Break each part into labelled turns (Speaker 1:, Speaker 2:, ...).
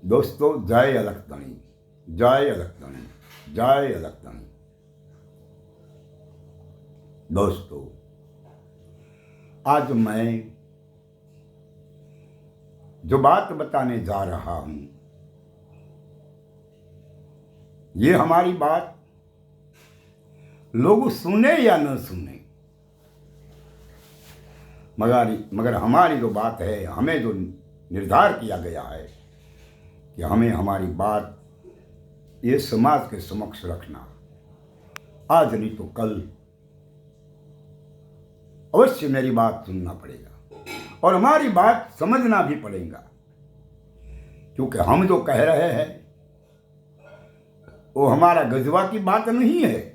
Speaker 1: दोस्तों, जय अलकतणी, जय अलकतणी, जय अलकतणी। दोस्तों, आज मैं जो बात बताने जा रहा हूं, ये हमारी बात लोग सुने या न सुने, मगर हमारी जो बात है, हमें जो निर्धार किया गया है कि हमें हमारी बात ये समाज के समक्ष रखना, आज नहीं तो कल अवश्य मेरी बात सुनना पड़ेगा और हमारी बात समझना भी पड़ेगा, क्योंकि हम जो कह रहे हैं वो हमारा गजवा की बात नहीं है।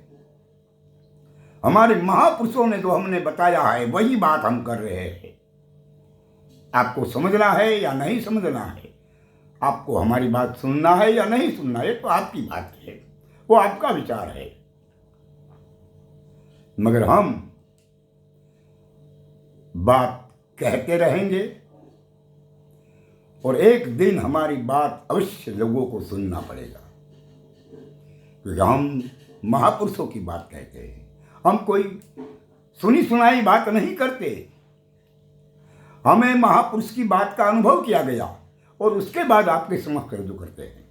Speaker 1: हमारे महापुरुषों ने जो हमने बताया है वही बात हम कर रहे हैं। आपको समझना है या नहीं समझना है, आपको हमारी बात सुनना है या नहीं सुनना है, तो आपकी बात है, वो आपका विचार है। मगर हम बात कहते रहेंगे और एक दिन हमारी बात अवश्य लोगों को सुनना पड़ेगा, क्योंकि हम महापुरुषों की बात कहते हैं। हम कोई सुनी सुनाई बात नहीं करते। हमें महापुरुष की बात का अनुभव किया गया और उसके बाद आपके समक्ष रजू करते हैं।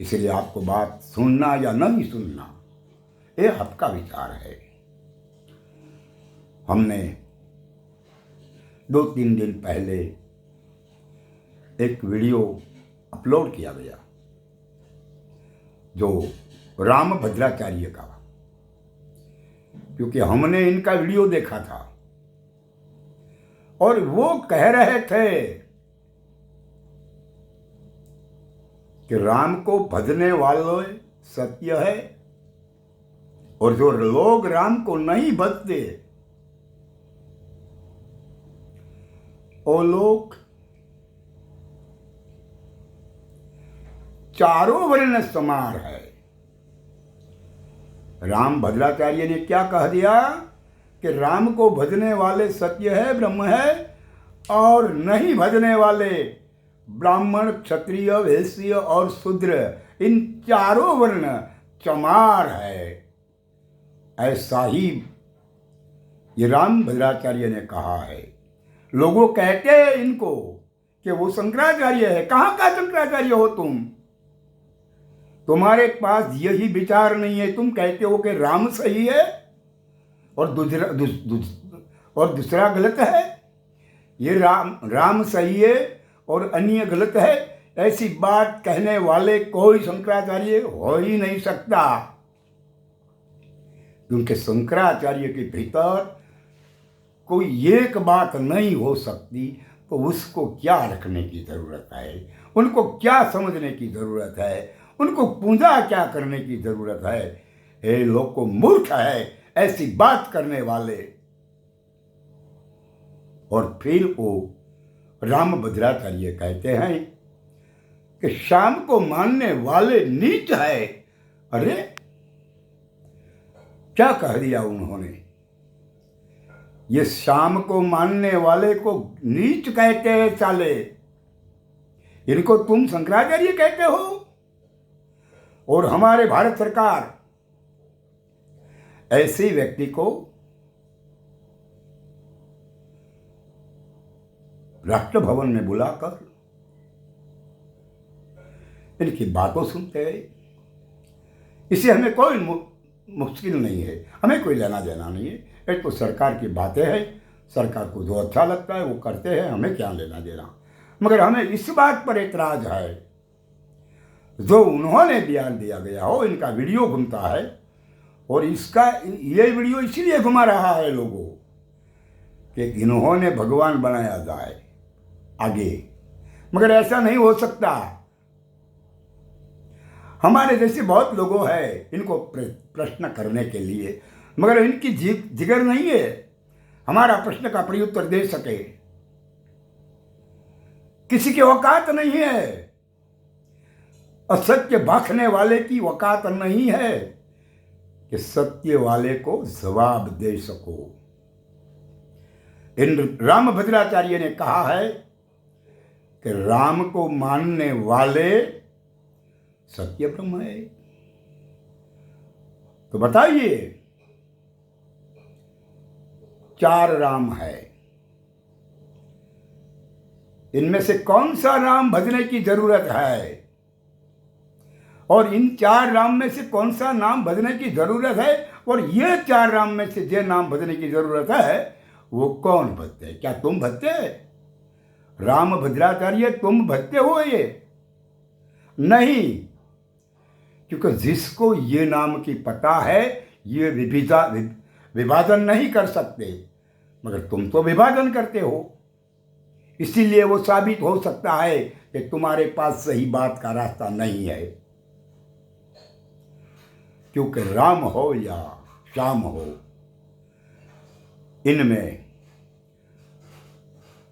Speaker 1: इसलिए आपको बात सुनना या नहीं सुनना, ये आपका विचार है। हमने 2-3 दिन पहले एक वीडियो अपलोड किया गया जो राम भद्राचार्य का, क्योंकि हमने इनका वीडियो देखा था और वो कह रहे थे कि राम को भजने वाले सत्य है और जो लोग राम को नहीं भजते वो लोग चारों वर्ण समार है। राम भद्राचार्य ने क्या कह दिया कि राम को भजने वाले सत्य है, ब्रह्म है, और नहीं भजने वाले ब्राह्मण, क्षत्रिय, वैश्य और शूद्र, इन चारों वर्ण चमार है। ऐसा ही ये राम भद्राचार्य ने कहा है। लोगों कहते हैं इनको कि वो शंकराचार्य है। कहाँ का शंकराचार्य हो तुम? तुम्हारे पास यही विचार नहीं है। तुम कहते हो कि राम सही है और दूसरा गलत है। ये राम सही है और अन्य गलत है, ऐसी बात कहने वाले कोई शंकराचार्य हो ही नहीं सकता, क्योंकि शंकराचार्य के भीतर कोई एक बात नहीं हो सकती, तो उसको क्या रखने की जरूरत है, उनको क्या समझने की जरूरत है, उनको पूजा क्या करने की जरूरत है। हे लोग को मूर्ख है ऐसी बात करने वाले। और फिर वो राम भद्राचार्य कहते हैं कि शाम को मानने वाले नीच है। अरे क्या कह दिया उन्होंने? ये शाम को मानने वाले को नीच कहते हैं साले। इनको तुम शंकराचार्य कहते हो? और हमारे भारत सरकार ऐसे व्यक्ति को राष्ट्र भवन में बुलाकर इनकी बातों सुनते हैं। इससे हमें कोई मुश्किल नहीं है, हमें कोई लेना देना नहीं है। एक तो सरकार की बातें हैं, सरकार को जो अच्छा लगता है वो करते हैं, हमें क्या लेना देना। मगर हमें इस बात पर एतराज है, जो उन्होंने बयान दिया गया हो, इनका वीडियो घूमता है और ये वीडियो इसीलिए घुमा रहा है लोगों कि इन्होंने भगवान बनाया जाए आगे। मगर ऐसा नहीं हो सकता। हमारे जैसे बहुत लोगों हैं इनको प्रश्न करने के लिए, मगर इनकी जिगर नहीं है हमारा प्रश्न का प्रत्युत्तर दे सके। किसी की औकात नहीं है, असत्य भाखने वाले की औकात नहीं है कि सत्य वाले को जवाब दे सको। इन राम भद्राचार्य ने कहा है कि राम को मानने वाले सत्य ब्रह्म है। तो बताइए, 4 राम है, इनमें से कौन सा राम भजने की जरूरत है? और इन 4 राम में से कौन सा नाम भजने की जरूरत है? और ये 4 राम में से जो नाम भजने की जरूरत है वो कौन भजते हैं? क्या तुम भजते? राम भद्राचार्य तुम भजते हो ये? नहीं, क्योंकि जिसको ये नाम की पता है ये विभाजन नहीं कर सकते, मगर तुम तो विभाजन करते हो। इसीलिए वो साबित हो सकता है कि तुम्हारे पास सही बात का रास्ता नहीं है। क्योंकि राम हो या श्याम हो, इनमें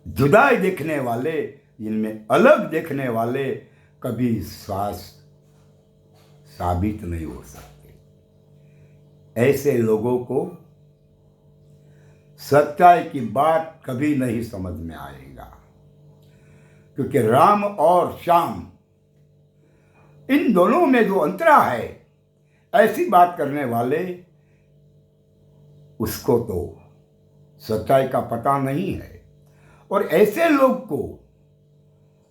Speaker 1: जुदाई देखने वाले, इनमें अलग देखने वाले कभी साबित नहीं हो सकते। ऐसे लोगों को सच्चाई की बात कभी नहीं समझ में आएगा। क्योंकि राम और श्याम, इन दोनों में जो अंतरा है, ऐसी बात करने वाले उसको तो सच्चाई का पता नहीं है। और ऐसे लोग को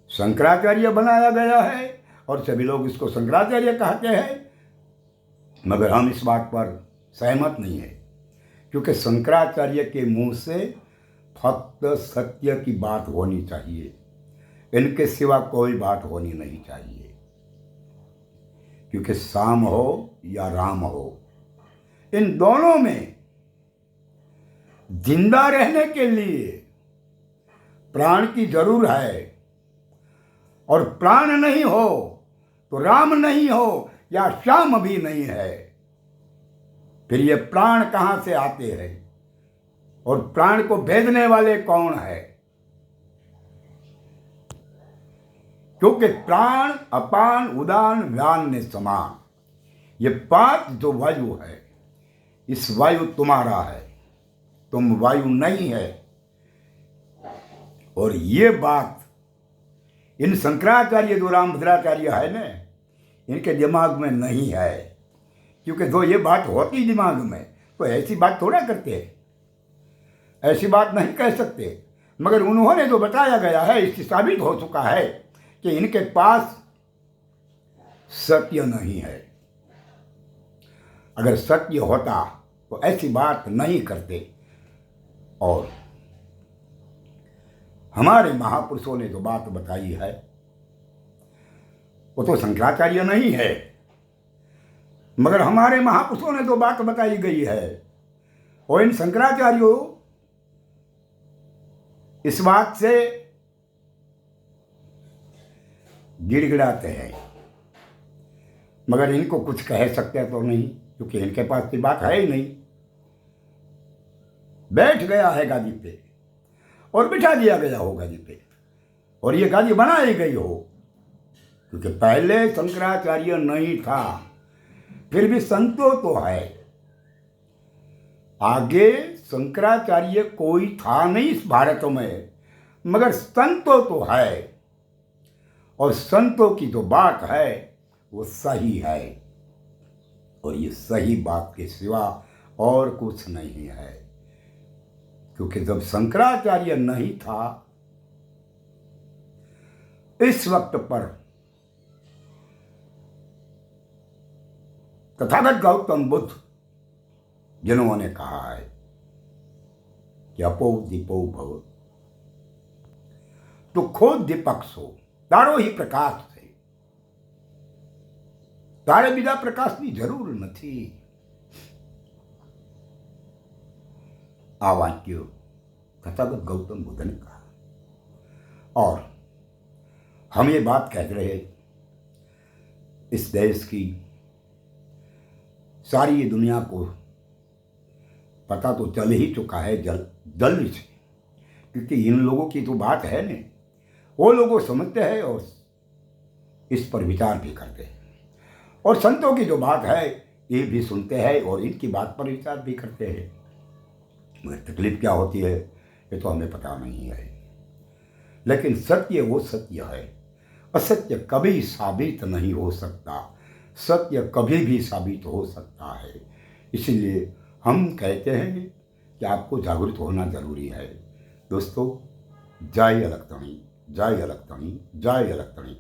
Speaker 1: शंकराचार्य बनाया गया है और सभी लोग इसको शंकराचार्य कहते हैं, मगर हम इस बात पर सहमत नहीं है। क्योंकि शंकराचार्य के मुंह से फक्त सत्य की बात होनी चाहिए, इनके सिवा कोई बात होनी नहीं चाहिए। क्योंकि श्याम हो या राम हो, इन दोनों में जिंदा रहने के लिए प्राण की जरूर है। और प्राण नहीं हो तो राम नहीं हो या श्याम भी नहीं है। फिर ये प्राण कहां से आते हैं? और प्राण को भेजने वाले कौन है? क्योंकि प्राण अपान उदान व्यान ने समान, ये 5 जो वायु है, इस वायु तुम्हारा है, तुम वायु नहीं है। और ये बात इन शंकराचार्य जो रामभद्राचार्य है ना, इनके दिमाग में नहीं है। क्योंकि जो ये बात होती दिमाग में तो ऐसी बात थोड़ा करते हैं, ऐसी बात नहीं कह सकते। मगर उन्होंने जो बताया गया है इससे साबित हो चुका है कि इनके पास सत्य नहीं है। अगर सत्य होता तो ऐसी बात नहीं करते। और हमारे महापुरुषों ने जो बात बताई है वो तो शंकराचार्य नहीं है, मगर हमारे महापुरुषों ने जो बात बताई गई है वो इन शंकराचार्यों इस बात से गिड़गिड़ाते हैं, मगर इनको कुछ कह सकते तो नहीं, क्योंकि इनके पास की बात है ही नहीं। बैठ गया है गादी पे और बिठा दिया गया हो गादी पे, और ये गादी बनाई गई हो। क्योंकि पहले शंकराचार्य नहीं था, फिर भी संतो तो है। आगे शंकराचार्य कोई था नहीं इस भारत में, मगर संतो तो है। और संतों की जो बात है वो सही है, और ये सही बात के सिवा और कुछ नहीं है। क्योंकि जब शंकराचार्य नहीं था, इस वक्त पर तथागत गौतम बुद्ध जिन्होंने कहा है कि अपो दीपो भव, तो खोद दीपक सो तारो ही प्रकाश છે। તારે બીજા પ્રકાશની જરૂર નથી। आ वाक्य तथागत गौतम बुद्ध ने कहा। और हम ये बात कह रहे, इस देश की सारी दुनिया को पता तो चल ही चुका है जल्दी से। क्योंकि इन लोगों की तो बात है न, वो लोगों समझते हैं और इस पर विचार भी करते हैं, और संतों की जो बात है ये भी सुनते हैं और इनकी बात पर विचार भी करते हैं। मगर तकलीफ क्या होती है ये तो हमें पता नहीं है। लेकिन सत्य वो सत्य है, असत्य कभी साबित नहीं हो सकता, सत्य कभी भी साबित हो सकता है। इसीलिए हम कहते हैं कि आपको जागरूक होना जरूरी है। दोस्तों, जय अलग तणी, जय अलग तणी, जय अलग तणी।